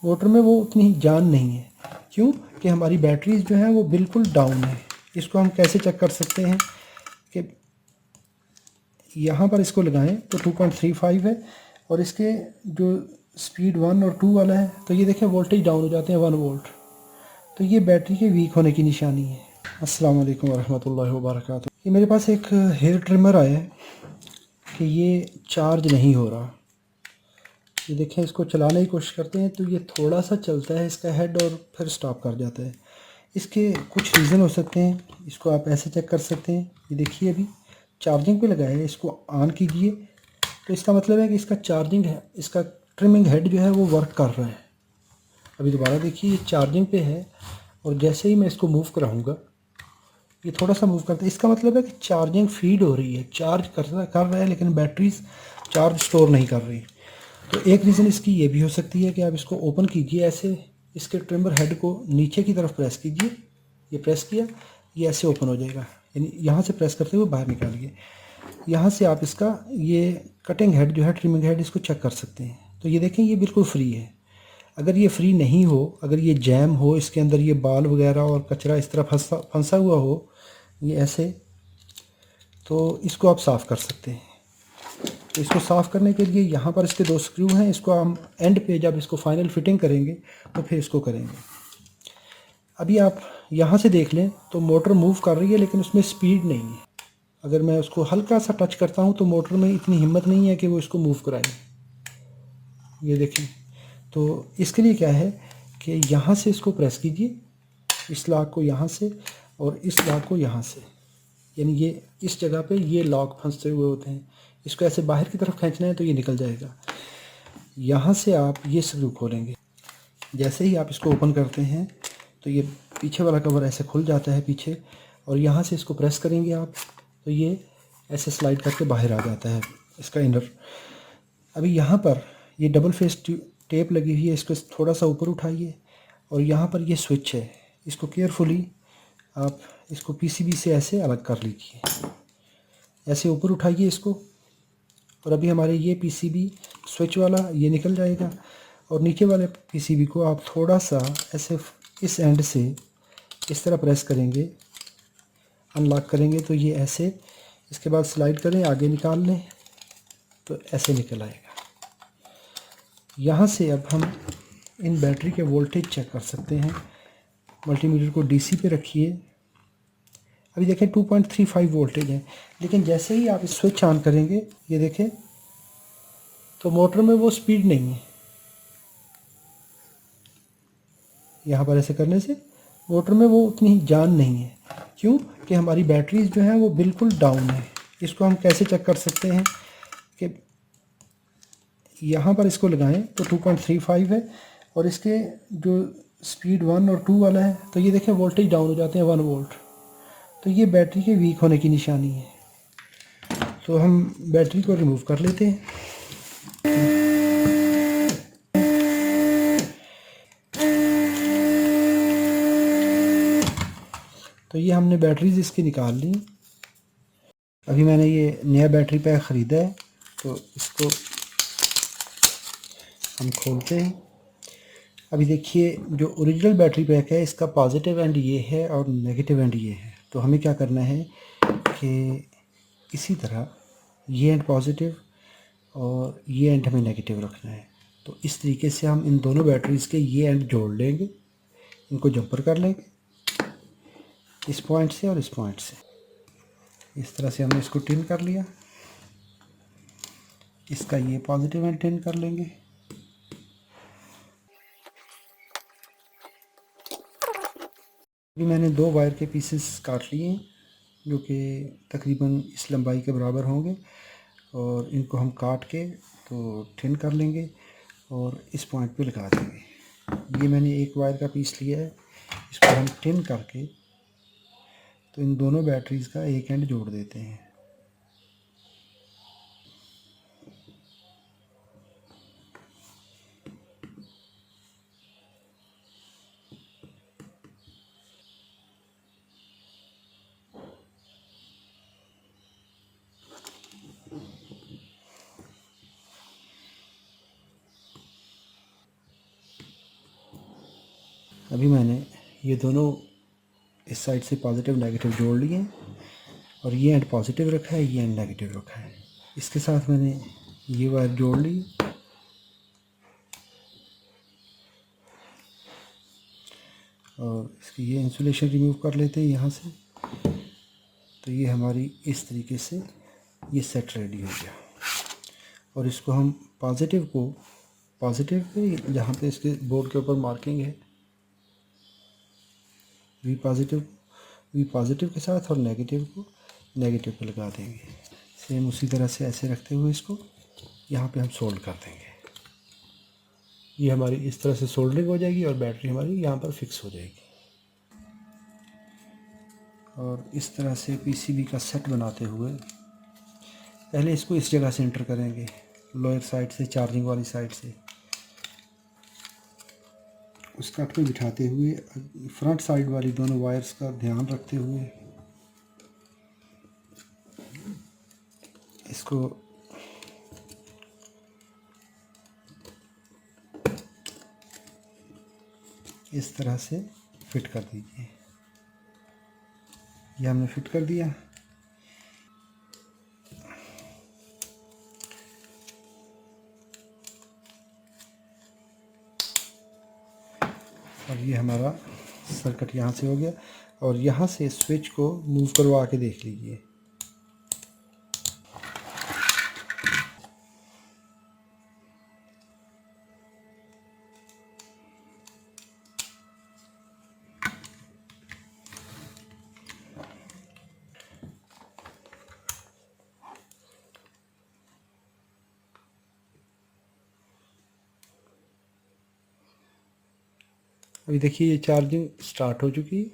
Motor में वो उतनी जान नहीं है। क्यों कि हमारी बैटरीज जो हैं वो बिल्कुल डाउन है। इसको हम कैसे चेक कर सकते हैं कि यहाँ पर इसको लगाएं तो 2.35 है और इसके जो स्पीड 1 और 2 वाला है तो ये देखें वोल्टेज डाउन हो जाते हैं 1 वोल्ट। तो ये बैटरी के वीक होने की निशानी है। अस्सलाम वालेकुम वरहमतुल्लाहि वबरकातुहू। ये मेरे पास एक हेयर ट्रिमर आया है कि ये चार्ज नहीं हो रहा। ये देखें, इसको चलाने की कोशिश करते हैं तो ये थोड़ा सा चलता है इसका हेड और फिर स्टॉप कर जाता है। इसके कुछ रीज़न हो सकते हैं, इसको आप ऐसे चेक कर सकते हैं। ये देखिए अभी चार्जिंग पे लगाया है, इसको ऑन कीजिए तो इसका मतलब है कि इसका चार्जिंग है, इसका ट्रिमिंग हेड जो है वो वर्क कर रहा है। अभी दोबारा देखिए, ये चार्जिंग पे है और जैसे ही मैं इसको मूव कराऊंगा ये थोड़ा सा मूव करता है। इसका मतलब है कि चार्जिंग फीड हो रही है, चार्ज कर रहा है लेकिन बैटरीज चार्ज स्टोर नहीं कर रही। तो एक रीज़न इसकी ये भी हो सकती है कि आप इसको ओपन कीजिए ऐसे, इसके ट्रिमर हेड को नीचे की तरफ प्रेस कीजिए। ये प्रेस किया, ये ऐसे ओपन हो जाएगा, यानी यहाँ से प्रेस करते हुए बाहर निकालिए। यहाँ से आप इसका ये कटिंग हेड जो है, ट्रिमिंग हेड, इसको चेक कर सकते हैं। तो ये देखें ये बिल्कुल फ्री है। अगर ये फ्री नहीं हो, अगर ये जैम हो, इसके अंदर ये बाल वगैरह और कचरा इस तरह फंसा हुआ हो ये ऐसे, तो इसको आप साफ़ कर सकते हैं। तो इसको साफ़ करने के लिए यहाँ पर इसके 2 स्क्रू हैं, इसको हम एंड पे जब इसको फाइनल फिटिंग करेंगे तो फिर इसको करेंगे। अभी आप यहाँ से देख लें तो मोटर मूव कर रही है लेकिन उसमें स्पीड नहीं है। अगर मैं उसको हल्का सा टच करता हूँ तो मोटर में इतनी हिम्मत नहीं है कि वो इसको मूव कराए। ये देखें, तो इसके लिए क्या है कि यहाँ से इसको प्रेस कीजिए, इस लॉक को यहाँ से और इस लॉक को यहाँ से, यानी ये इस जगह पे ये लॉक फंसते हुए होते हैं। इसको ऐसे बाहर की तरफ खींचना है तो ये निकल जाएगा। यहाँ से आप ये स्क्रू खोलेंगे, जैसे ही आप इसको ओपन करते हैं तो ये पीछे वाला कवर ऐसे खुल जाता है पीछे, और यहाँ से इसको प्रेस करेंगे आप तो ये ऐसे स्लाइड करके बाहर आ जाता है इसका इनर। अभी यहाँ पर ये डबल फेस टेप लगी हुई है, इसको थोड़ा सा ऊपर उठाइए और यहाँ पर ये स्विच है, इसको केयरफुली आप इसको पीसीबी से ऐसे अलग कर लीजिए। ऐसे ऊपर उठाइए इसको और अभी हमारे ये पीसीबी स्विच वाला ये निकल जाएगा और नीचे वाले पीसीबी को आप थोड़ा सा ऐसे इस एंड से इस तरह प्रेस करेंगे, अनलॉक करेंगे तो ये ऐसे, इसके बाद स्लाइड करें, आगे निकाल लें तो ऐसे निकल आएगा। यहाँ से अब हम इन बैटरी के वोल्टेज चेक कर सकते हैं। मल्टीमीटर को डीसी पे रखिए, अभी देखें 2.35 वोल्टेज है, लेकिन जैसे ही आप स्विच ऑन करेंगे ये देखें तो मोटर में वो स्पीड नहीं है। यहाँ पर ऐसे करने से मोटर में वो उतनी जान नहीं है। क्यों कि हमारी बैटरीज जो हैं वो बिल्कुल डाउन है। इसको हम कैसे चेक कर सकते हैं कि यहाँ पर इसको लगाएं तो 2.35 है और इसके जो स्पीड 1 और 2 वाला है तो ये देखें वोल्टेज डाउन हो जाते हैं 1 वोल्ट। तो ये बैटरी के वीक होने की निशानी है। तो हम बैटरी को रिमूव कर लेते हैं। तो ये हमने बैटरीज इसकी निकाल ली। अभी मैंने ये नया बैटरी पैक ख़रीदा है तो इसको हम खोलते हैं। अभी देखिए जो ओरिजिनल बैटरी पैक है इसका पॉजिटिव एंड ये है और नेगेटिव एंड ये है। तो हमें क्या करना है कि इसी तरह ये एंड पॉजिटिव और ये एंड हमें नेगेटिव रखना है। तो इस तरीके से हम इन दोनों बैटरीज़ के ये एंड जोड़ लेंगे, इनको जंपर कर लेंगे इस पॉइंट से और इस पॉइंट से। इस तरह से हमने इसको टिन कर लिया। इसका ये पॉजिटिव एंड टिन कर लेंगे। अभी मैंने 2 वायर के पीसेस काट लिए हैं जो कि तकरीबन इस लंबाई के बराबर होंगे और इनको हम काट के तो टिन कर लेंगे और इस पॉइंट पे लगा देंगे। ये मैंने 1 वायर का पीस लिया है, इसको हम टिन करके तो इन दोनों बैटरीज़ का एक एंड जोड़ देते हैं। अभी मैंने ये दोनों इस साइड से पॉजिटिव नेगेटिव जोड़ लिए हैं और ये एंड पॉजिटिव रखा है, ये एंड नेगेटिव रखा है। इसके साथ मैंने ये वायर जोड़ ली और इसकी ये इंसुलेशन रिमूव कर लेते हैं यहाँ से। तो ये हमारी इस तरीके से ये सेट रेडी हो गया और इसको हम पॉजिटिव पे जहाँ पे इसके बोर्ड के ऊपर मार्किंग है वी पॉजिटिव के साथ और नेगेटिव को नेगेटिव पे लगा देंगे। सेम उसी तरह से ऐसे रखते हुए इसको यहाँ पे हम सोल्ड कर देंगे। ये हमारी इस तरह से सोल्डरिंग हो जाएगी और बैटरी हमारी यहाँ पर फिक्स हो जाएगी। और इस तरह से पीसीबी का सेट बनाते हुए पहले इसको इस जगह से एंटर करेंगे, लोअर साइड से, चार्जिंग वाली साइड से। उस कट पे बिठाते हुए फ्रंट साइड वाली दोनों वायर्स का ध्यान रखते हुए इसको इस तरह से फिट कर दीजिए। ये हमने फिट कर दिया। और ये हमारा सर्किट यहाँ से हो गया और यहाँ से स्विच को मूव करवा के देख लीजिए। अभी देखिए ये चार्जिंग स्टार्ट हो चुकी है।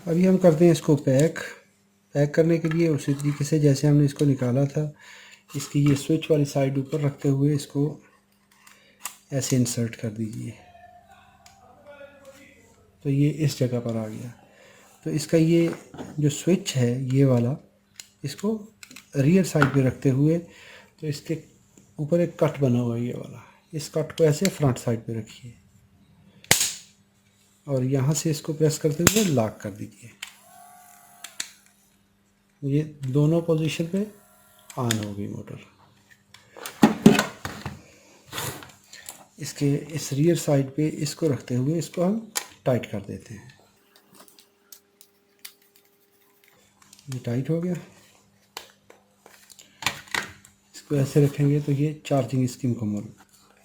अभी हम करते हैं इसको पैक करने के लिए उसी तरीके से जैसे हमने इसको निकाला था। इसकी ये स्विच वाली साइड ऊपर रखते हुए इसको ऐसे इंसर्ट कर दीजिए। तो ये इस जगह पर आ गया। तो इसका ये जो स्विच है ये वाला, इसको रियर साइड पे रखते हुए तो इसके ऊपर एक कट बना हुआ है ये वाला, इस कट को ऐसे फ्रंट साइड पे रखिए और यहाँ से इसको प्रेस करते हुए लॉक कर दीजिए। ये दोनों पोजीशन पे ऑन हो गई मोटर। इसके इस रियर साइड पे इसको रखते हुए इसको हम टाइट कर देते हैं। ये टाइट हो गया। इसको ऐसे रखेंगे तो ये चार्जिंग इसकी मुकम्मल।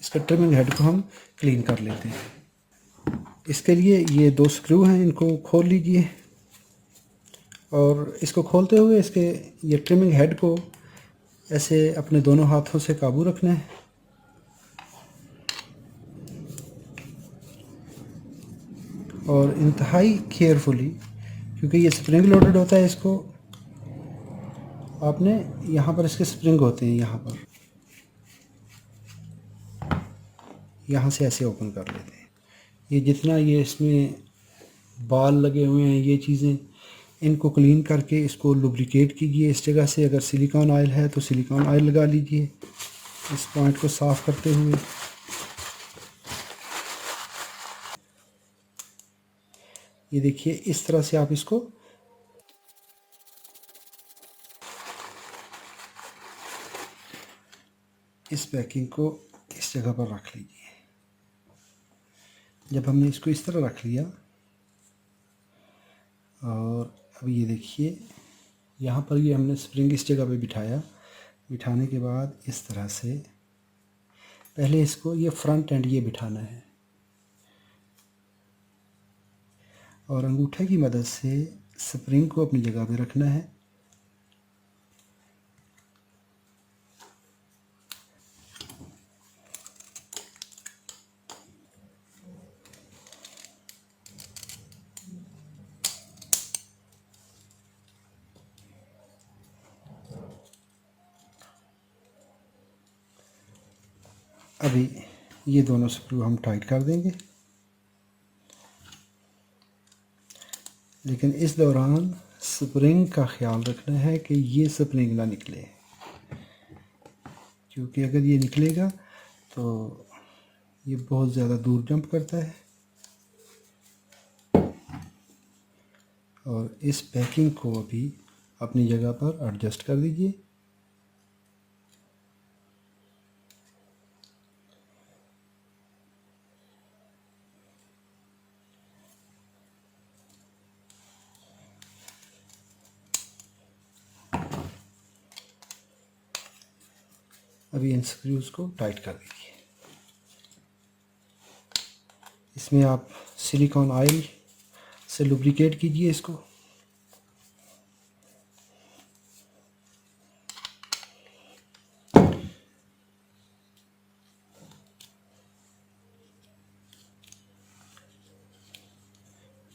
इसका ट्रिमिंग हेड को हम क्लीन कर लेते हैं। इसके लिए ये 2 स्क्रू हैं, इनको खोल लीजिए और इसको खोलते हुए इसके ये ट्रिमिंग हेड को ऐसे अपने दोनों हाथों से काबू रखना है और इंतहाई केयरफुली, क्योंकि ये स्प्रिंग लोडेड होता है। इसको आपने यहाँ पर इसके स्प्रिंग होते हैं, यहाँ से ऐसे ओपन कर लेते हैं। ये जितना ये इसमें बाल लगे हुए हैं ये चीज़ें, इनको क्लीन करके इसको लुब्रिकेट कीजिए इस जगह से। अगर सिलिकॉन ऑयल है तो सिलिकॉन ऑयल लगा लीजिए इस पॉइंट को साफ़ करते हुए। ये देखिए इस तरह से आप इसको इस पैकिंग को इस जगह पर रख लीजिए। जब हमने इसको इस तरह रख लिया और अब ये देखिए यहाँ पर ये हमने स्प्रिंग इस जगह पे बिठाया। बिठाने के बाद इस तरह से पहले इसको ये फ्रंट एंड ये बिठाना है और अंगूठे की मदद से स्प्रिंग को अपनी जगह पे रखना है। अभी ये दोनों स्क्रू हम टाइट कर देंगे, लेकिन इस दौरान स्प्रिंग का ख्याल रखना है कि ये स्प्रिंग ना निकले, क्योंकि अगर ये निकलेगा तो ये बहुत ज़्यादा दूर जंप करता है। और इस पैकिंग को अभी अपनी जगह पर एडजस्ट कर दीजिए। अभी इन स्क्रूज़ को टाइट कर दीजिए। इसमें आप सिलिकॉन ऑयल से लुब्रिकेट कीजिए इसको।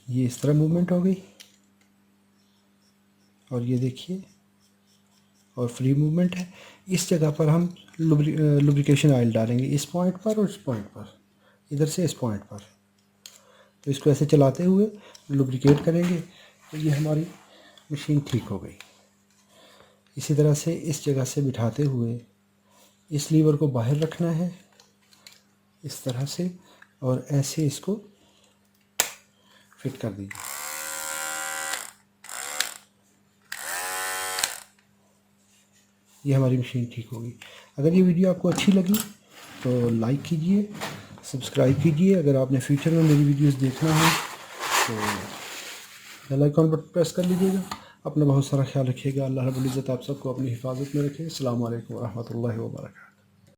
ये इस तरह मूवमेंट हो गई और ये देखिए और फ्री मूवमेंट है। इस जगह पर हम लुब्रिकेशन ऑयल डालेंगे, इस पॉइंट पर और इस पॉइंट पर, इधर से इस पॉइंट पर। तो इसको ऐसे चलाते हुए लुब्रिकेट करेंगे तो ये हमारी मशीन ठीक हो गई। इसी तरह से इस जगह से बिठाते हुए इस लीवर को बाहर रखना है इस तरह से और ऐसे इसको फिट कर दीजिए। ये हमारी मशीन ठीक होगी। अगर ये वीडियो आपको अच्छी लगी तो लाइक कीजिए, सब्सक्राइब कीजिए। अगर आपने फ्यूचर में मेरी वीडियोस देखना है तो बेल आइकॉन पर प्रेस कर लीजिएगा। अपना बहुत सारा ख्याल रखिएगा। अल्लाह रब्बुल इज़्ज़त आप सबको अपनी हिफाजत में रखे। अस्सलामु अलैकुम व रहमतुल्लाहि व बरकातहू।